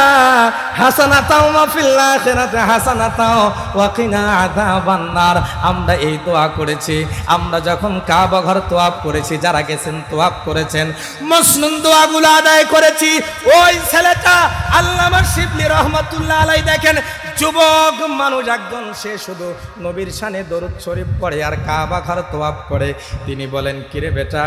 হাসানাতাও ওয়া ফিল আখিরাতি হাসানাতাও ওয়া কিনা আযাবান নার। আমরা এই দোয়া করেছি। আমরা যখন কাবা ঘর তওয়াফ করেছি, যারা গেছেন তওয়াফ করেছেন, মসনুন দোয়াগুলো আদায় করেছি। ওই ছেলেটা আল্লামা শিবলি রহমাতুল্লাহ আলাইহি দেখেন, যুবক মানুষ একজন, সে শুধু নবীর শানে দরুদ শরীফ পড়ে আর কাবা ঘর তওয়াফ করে। তিনি বলেন, কিরে বেটা,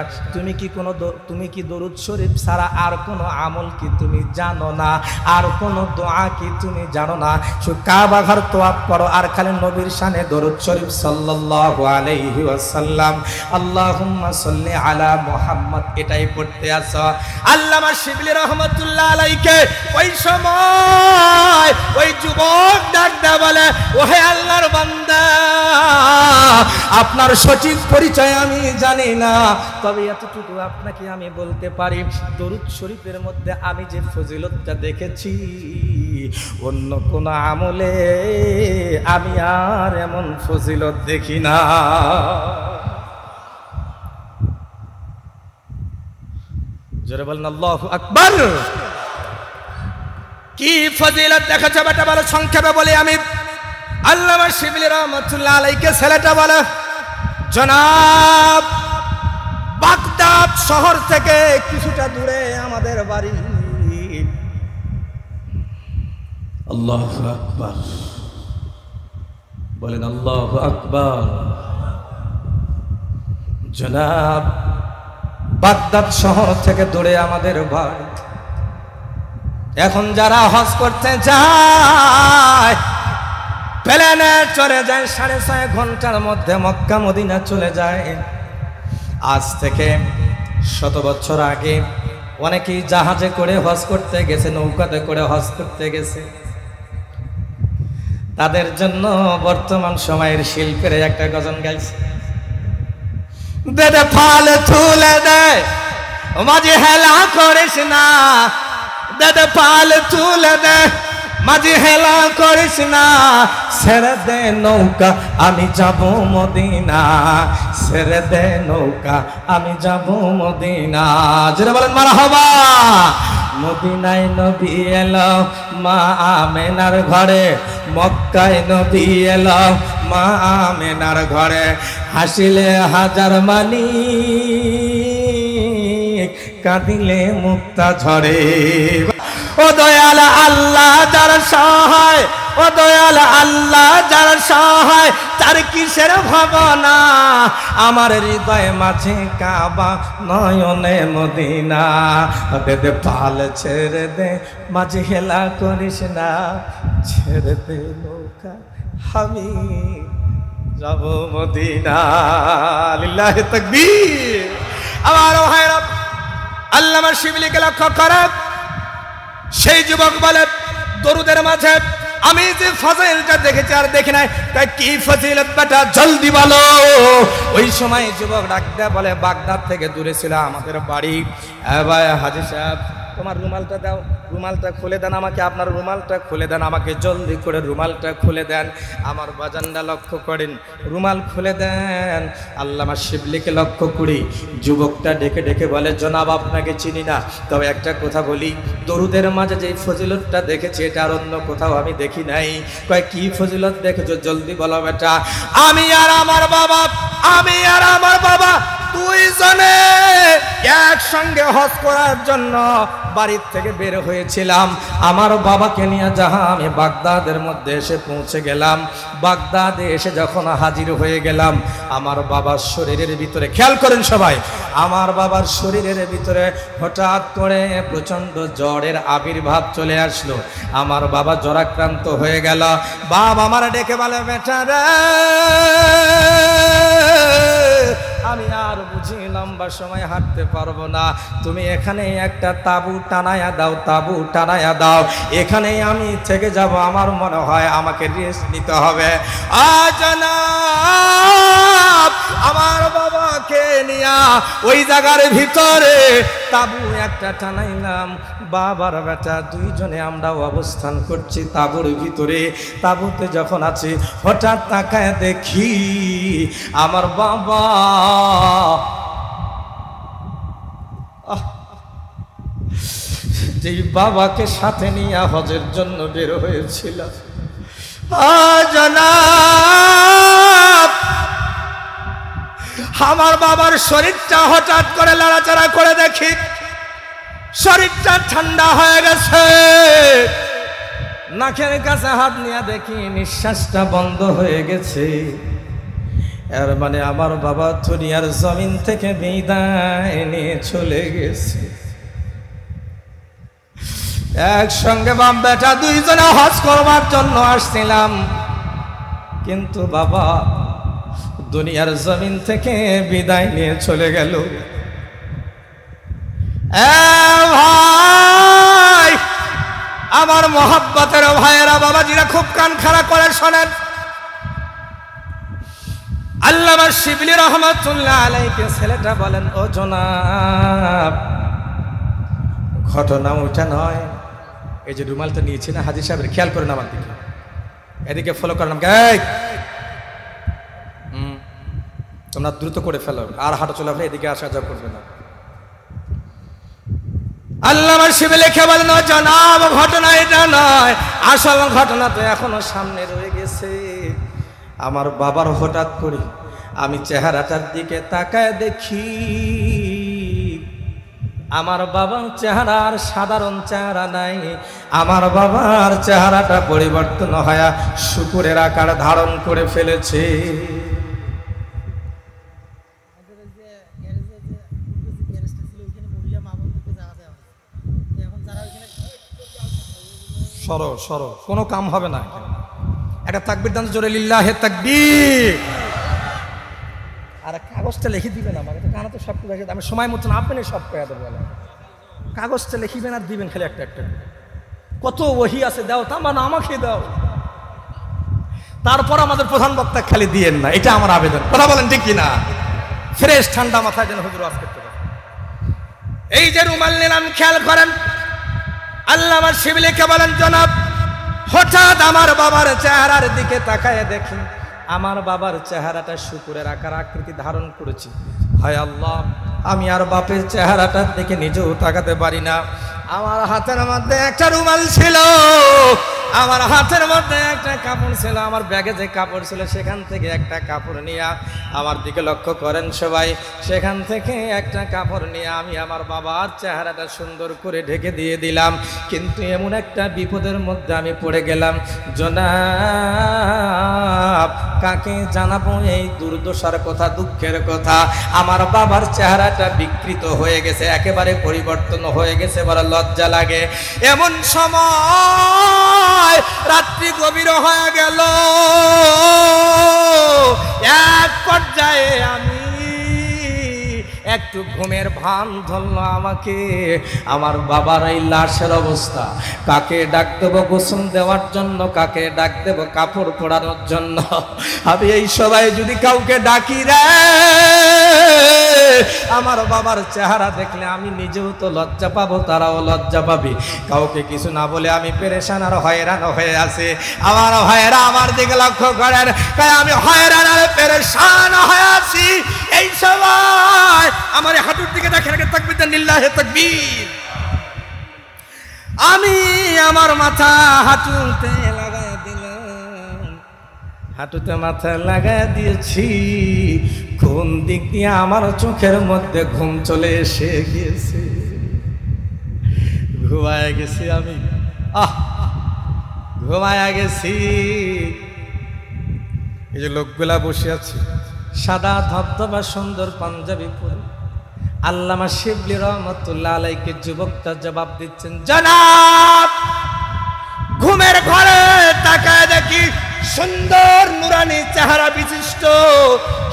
তুমি কি দরুদ শরীফ ছাড়া আর কোনো আমল কি তুমি জানো না? আর কোনো দোয়া কি তুমি জানো না? শুধু কাবা ঘর তওয়াফ করো আর খালি নবীর শানে দরুদ শরীফ সাল্লাল্লাহু আলাইহি ওয়াসাল্লাম, আল্লাহুম্মা সাল্লি আলা মুহাম্মদ, এটাই পড়তে আসো। আল্লামা শিবলি রহমাতুল্লাহ আলাইহিকে ওই সময় ওই যুবক ডাক দেয়া বলে, ওহে আল্লাহর বান্দা, আপনার সঠিক পরিচয় আমি জানি না, তবে এতটুকু আপনাকে আমি বলতে পারি, দরুদ শরীফের মধ্যে আমি যে ফজিলতটা দেখেছি অন্য কোন আমলে আমি আর এমন ফজিলত দেখি না। জোরে বলেন আল্লাহু আকবার। কি ফজিলত দেখেছে বেটা, বলো সংক্ষেপে বলি আমি। আল্লামা শিবলি রহমাতুল্লাহ আলাইহিকে ছেলেটা বলে, জনাব বাগদাদ শহর থেকে কিছুটা দূরে আমাদের বাড়ি। আল্লাহু আকবার, বলেন আল্লাহু আকবার। জনাব বাগদাদ শহর থেকে দূরে আমাদের বাড়ি। এখন যারা হজ করতে যায় প্লেনে চলে যায়, 6.5 ঘন্টার মধ্যে মক্কা মদিনা চলে যায়। আজ থেকে 100 বছর আগে অনেকেই জাহাজে করে হজ করতে গেছে, নৌকাতে করে হজ করতে গেছে। তাদের জন্য বর্তমান সময়ের শিল্পের একটা গজল গাইছে, দে দে ফাল তুলে দে মাঝে হেলা করিস না, দে দে ফাল তুলে দে মাঝে হেলা করিস না, ছেড়ে দে নৌকা আমি যাব মদিনা, ছেড়ে দে নৌকা আমি যাব মদিনা। যারা বলেন মারহাবা। মদিনায় নবী এলো মা আমেনার ঘরে, মক্কায় নবী এলো মা আমেনার ঘরে, হাসিলে হাজার মানি কাঁদিলে মুক্তা ঝরে। ও দয়াল আল্লাহ যার সহায়, ও দয়াল আল্লাহ যার সহায়, তার কিসের ভাবনা, আমার হৃদয় মাঝে কাবা নয়নে মদিনা। দে দে পাল ছেড়ে দে মাঝে হেলা করিস না, ছেড়ে দে নৌকা আমি যাব মদিনা। লিল্লাহি তাকবীর। আমার ভাইরা, আল্লামা শিবলিকে লক্ষ্য করে সেই যুবক বলে, দরুদের মাঝে আমি যে ফজিলতটা দেখেছি আর দেখি নাই। তাই কি ফজিলত বেটা, জলদি বলো। ওই সময় যুবক ডাক দেয়া বলে, বাগদাদ থেকে দূরে ছিল আমাদের বাড়ি। ভাই হাজী সাহেব, তোমার রুমালটা দাও, রুমালটা খুলে দেন আমাকে, আপনার রুমালটা খুলে দেন আমাকে, জলদি করে রুমালটা খুলে দেন। আমার বাজানটা লক্ষ্য করেন, রুমাল খুলে দেন। আল্লামা শিবলিকে লক্ষ্য করি, যুবকটা ডেকে ডেকে বলে, জনাব আপনাকে চিনি না, তবে একটা কথা বলি, দরুদের মাঝে যে ফজিলতটা দেখেছি এটা আর অন্য কোথাও আমি দেখি নাই। কয় কি ফজিলত দেখেছো, জলদি বলো বেটা। আমি আর আমার বাবা দুইজনে একসঙ্গে হজ করার জন্য বাড়ির থেকে বের হয়েছিলাম। আমার বাবাকে নিয়ে যাহা আমি বাগদাদের মধ্যে এসে পৌঁছে গেলাম। বাগদাদে এসে যখন হাজির হয়ে গেলাম, আমার বাবার শরীরের ভিতরে, খেয়াল করেন সবাই, আমার বাবার শরীরের ভিতরে হঠাৎ করে প্রচন্ড জ্বরের আবির্ভাব চলে আসলো। আমার বাবা জ্বরাক্রান্ত হয়ে গেল। বাবা আমার ডেকে বলে, বেটা রে, আমি আর বুঝি লম্বা সময় হাঁটতে পারবো না, তুমি এখানে একটা তাবু টানায়া দাও, তাবু টানায়া দাও, এখানেই আমি থেকে যাব, আমার মনে হয় আমাকে রেস্ট নিতে হবে। জনাব, আমার বাবাকে নিয়া ওই জায়গার ভিতরে তাবু একটা টানাইলাম। বাবার বেটা দুইজনে আমরা অবস্থান করছি তাবুর ভিতরে। তাবুতে যখন আছি, হঠাৎ তাকায় দেখি আমার বাবা যেই বাবাকে সাথে নিয়ে হজের জন্য বের হয়েছিল, জনাব, আমার বাবার শরীরটা হঠাৎ করে লড়াচড়া করে দেখি শরীরটা ঠান্ডা হয়ে গেছে। নাকের কাছে হাত নিয়ে দেখি নিঃশ্বাসটা বন্ধ হয়ে গেছে। এর মানে আমার বাবা দুনিয়ার জমিন থেকে বিদায় নিয়ে চলে গেছে। একসঙ্গে বাপ বেটা দুইজনে হজ করবার জন্য আসছিলাম, কিন্তু বাবা দুনিয়ার জমিন থেকে বিদায় নিয়ে চলে গেল। ভাই, আমার মহব্বতের ভাইয়েরা, বাবাজিরা, খুব কান খাড়া করে শোনেন। আল্লামা শিবলি রহমাতুল্লাহ আলাইহি ছেলেটা বলেন, ও জনাব, ঘটনা ওটা নয়। এই যে রুমালটা নিয়েছি না হাজী সাহেবের, খেয়াল করেন আমার দিকে, এদিকে ফলো করেন। তোমরা দ্রুত করে ফেলো, আর হাঁটা চলা ফেলে এদিকে আসা যাওয়া করবে না। আল্লামা শিবলি লিখে বলেন, ও জনাব, ঘটনা এটা নয়, আসল ঘটনা তো এখনো সামনে রয়ে গেছে। আমার বাবার হঠাৎ করে আমি চেহারাটার দিকে তাকায় দেখি, আমার বাবার চেহারা আর সাধারণ চেহারা নাই, আমার বাবার চেহারাটা পরিবর্তন হয়ে শুকুরের আকার ধারণ করে ফেলেছে। সরো সরো, কোনো কাম হবে না। একটা তাকবীর দান জোরে, লিল্লাহি তাকবীর। আর কাগজটা লিখে দিবেন আমাকে, তো কানা তো সব কিছু আমি সময় মতন আপনি সব কয়া দেবো। কাগজটা লিখিবেন আর দিবেন খালি একটা একটা। কত ওহি আছে, দাও, তা মানে আমাকে দাও। তারপর আমাদের প্রধান বক্তা খালি দিয়েন না, এটা আমার আবেদন। কথা বলেন ঠিক কিনা? ফ্রেশ ঠান্ডা মাথায় যেন হুজুর ওয়াজ করতে পারে। এই যে রুমাল নিলাম, খেয়াল করেন। আল্লামা শিবলিকে বলেন, জনাব, হঠাৎ আমার বাবার চেহারার দিকে তাকায় দেখি আমার বাবার চেহারাটা শুকুরের আকার আকৃতি ধারণ করেছে। হায় আল্লাহ, আমি আর বাপের চেহারাটার দিকে নিজেও তাকাতে পারি না। আমার হাতের মধ্যে একটা রুমাল ছিল, আমার হাতের মধ্যে একটা কাপড় ছিল, আমার ব্যাগে যে কাপড় ছিল সেখান থেকে একটা কাপড় নিয়ে, আমার দিকে লক্ষ্য করেন সবাই, সেখান থেকে একটা কাপড় নিয়ে আমি আমার বাবার চেহারাটা সুন্দর করে ঢেকে দিয়ে দিলাম। কিন্তু এমন একটা বিপদের মধ্যে আমি পড়ে গেলাম, জনাব, কাকে জানাবো এই দুর্দশার কথা, দুঃখের কথা। আমার বাবার চেহারাটা বিকৃত হয়ে গেছে, একেবারে পরিবর্তন হয়ে গেছে, বড় লজ্জা লাগে। এমন সময় সময় রাত্রি গভীর হয়ে গেল। এক পর্যায়ে আমি একটু ঘুমের ভান ধরল আমাকে। আমার বাবার এই লাশের অবস্থা, কাকে ডাক দেবো গোসল দেওয়ার জন্য, কাকে ডাক দেবো কাপড় পরানোর জন্য। আমি এই সবাই যদি কাউকে ডাকি রে, আমার বাবার চেহারা দেখলে আমি নিজেও তো লজ্জা পাবো, তারাও লজ্জা পাবে। কাউকে কিছু না বলে আমি পেরেশান আর হয়রান হয়ে আছি। আমার ভাইয়েরা আমার দিকে লক্ষ্য করেন, তাই আমি হয়রান আর পেরেশান হয়ে আছি। এই সময় আমার হাঁটুর দিকে দেখেন, তাকবীর দেন, লিল্লাহি তাকবীর। আমি আমার মাথা হাঁটুতে লাগাই দিলাম, হাঁটুতে মাথা লাগাই দিয়েছি। কোন দিক দিয়ে আমার চোখের মধ্যে ঘুম চলে এসে গিয়েছে, ঘুমায় গেছি আমি। ঘুমায় গেছি। এই যে লোকগুলা বসে আছে সাদা ধবধবা সুন্দর পাঞ্জাবি পরে, আল্লামা শিবলি রহমতুল্লাহ আলাইকে যুবকটা জবাব দিচ্ছেন, জনাব ঘুমের ঘরে তাকায় দেখি সুন্দর নুরানি চেহারা বিশিষ্ট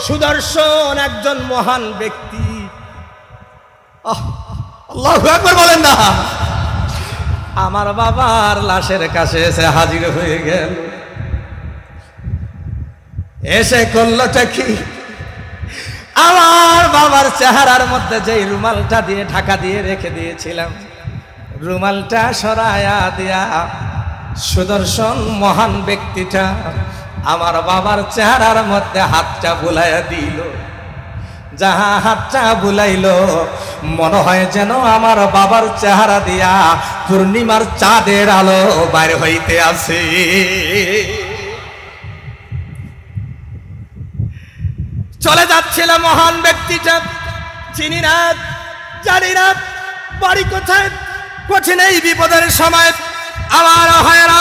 সুদর্শন একজন মহান ব্যক্তি। আল্লাহু আকবার বলেন না। আমার বাবার লাশের কাছে এসে হাজির হয়ে গেল। এসে করলোটা কি, আমার বাবার চেহারার মধ্যে যেই রুমালটা দিয়ে ঢাকা দিয়ে রেখে দিয়েছিলাম, রুমালটা সরায়া দিয়া সুদর্শন মহান ব্যক্তিটা আমার বাবার চেহারার মধ্যে হাতটা বুলাইয়া দিল। যাহা হাতটা বুলাইল, মনে হয় যেন আমার বাবার চেহারা দিয়া পূর্ণিমার চাঁদের আলো বাইরে হইতে আছে। চলে যাচ্ছিল মহান ব্যক্তিটা, চিনি না জানি না বাড়ি কোথায়। কঠিন এই বিপদের সময় আমার ভাইয়েরা,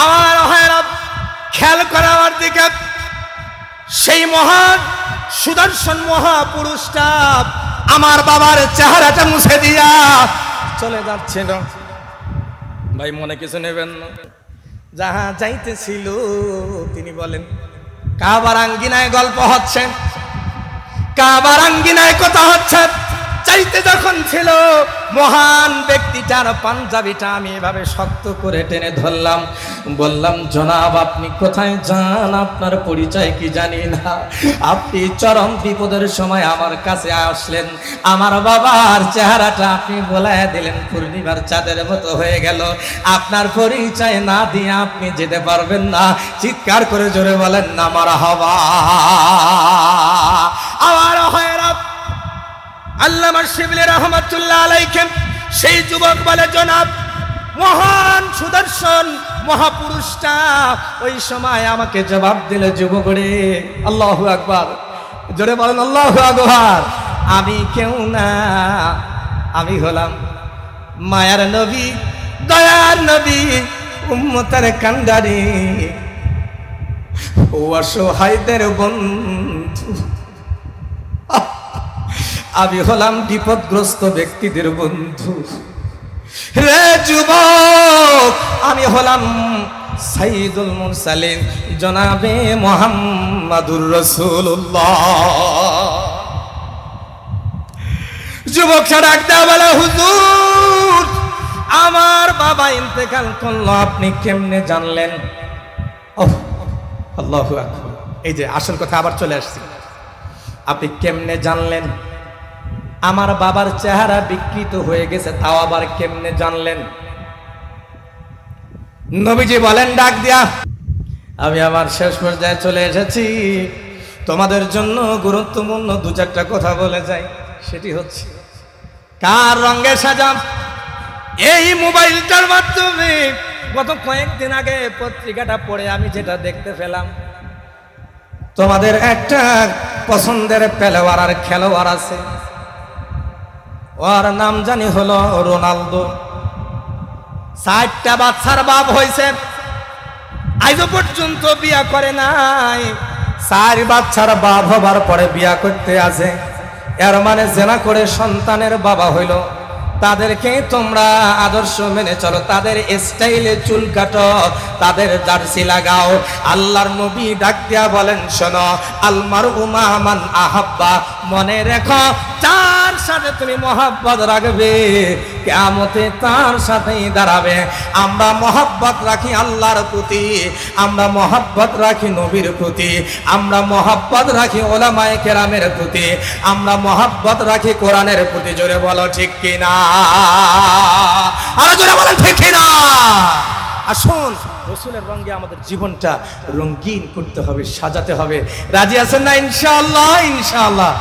আমার ভাইয়েরা খেয়াল করে আমার দিকে। সেই মহান সুদর্শন মহাপুরুষটা আমার বাবার চেহারাটা মুছে দিয়া চলে যাচ্ছিল। ভাই মনে কিছু নেবেন না। যাহা যাইতেছিল তিনি বলেন, কাবার আঙ্গিনায় গল্প হচ্ছে, কাবার আঙ্গিনায় কথা হচ্ছে। চাইতে যখন ছিল মহান ব্যক্তিটার পাঞ্জাবিটা আমি এভাবে শক্ত করে টেনে ধরলাম, বললাম, জনাব আপনি কোথায় যান, আপনার পরিচয় কি জানি না, আপনি চরম বিপদের সময় আমার কাছে আসলেন, আমার বাবার চেহারাটা আপনি বলায় দিলেন, পূর্ণিমার চাঁদের মতো হয়ে গেল, আপনার পরিচয় না দিয়ে আপনি যেতে পারবেন না। চিৎকার করে জোরে বলেন না মারহাবা। আমার হয়রা আল্লামা শিবলি রহমতুল্লাহ আলাইহি সেই যুবক বলে, জনাব মহান সুদর্শন মহাপুরুষটা ওই সময় আমাকে জবাব দিল, যুবক রে, আল্লাহু আকবার, জোরে বলেন আল্লাহু আকবার, আমি কেউ না, আমি হলাম মায়ার নবী, দয়ার নবী, উম্মতের কান্ডারি, ও অসহায়দের বন্ধু। আমি হলাম বিপদগ্রস্ত ব্যক্তিদের বন্ধু। রে যুবক, আমি হলাম সাইয়্যিদুল মুরসালিন জনাবে মুহাম্মাদুর রাসূলুল্লাহ। যুবক ডাক দেয়া বলে, হুজুর আমার বাবা ইন্তেকাল করলো, আপনি কেমনে জানলেন? আল্লাহু আকবার। এই যে আসল কথা আবার চলে আসছে, আপনি কেমনে জানলেন? আমার বাবার চেহারা বিকৃত হয়ে গেছে, তাও আবার কেমনে জানলেন? নবীজি বলেন ডাক দিয়া, আমি আমার শেষ পর্যায়ে চলে এসেছি, তোমাদের জন্য গুরুত্বপূর্ণ দু চারটা কথা বলে যাই। সেটি হচ্ছে, কার রঙে সাজাম এই মোবাইলটার মাধ্যমে গত কয়েকদিন আগে পত্রিকাটা পড়ে আমি যেটা দেখতে পেলাম, তোমাদের একটা পছন্দের প্লেয়ার আর খেলোয়াড় আছে, ওর নাম জানি হলো রোনালদো। 60টা বাচ্চার বাপ হয়েছে, আজও পর্যন্ত বিয়া করে নাই। 4 বাচ্চার বাপ হবার পরে বিয়া করতে আছে। এর মানে জেনা করে সন্তানের বাবা হইল, তাদেরকে তোমরা আদর্শ মেনে চলো, তাদের স্টাইলে চুল কাটো, তাদের জার্সি লাগাও। আল্লাহর নবী ডাক দিয়া বলেন, শোনো, আলমার উমা মান আহাব্বা, মনে রেখো যার সাথে তুমি মহব্বত রাখবে কিয়ামতে তার সাথেই দাঁড়াবে। আমরা মহব্বত রাখি আল্লাহর প্রতি, আমরা মহব্বত রাখি নবীর প্রতি, আমরা মহব্বত রাখি ওলামায়ে কেরামের প্রতি, আমরা মহব্বত রাখি কোরআনের প্রতি। জোরে বলো ঠিক কিনা, আরো জোরে বলেন ঠিক কিনা। আসুন রাসূলের রঙে আমাদের জীবনটা রঙিন করতে হবে, সাজাতে হবে। রাজি আছেন না ইনশাআল্লাহ? ইনশাআল্লাহ।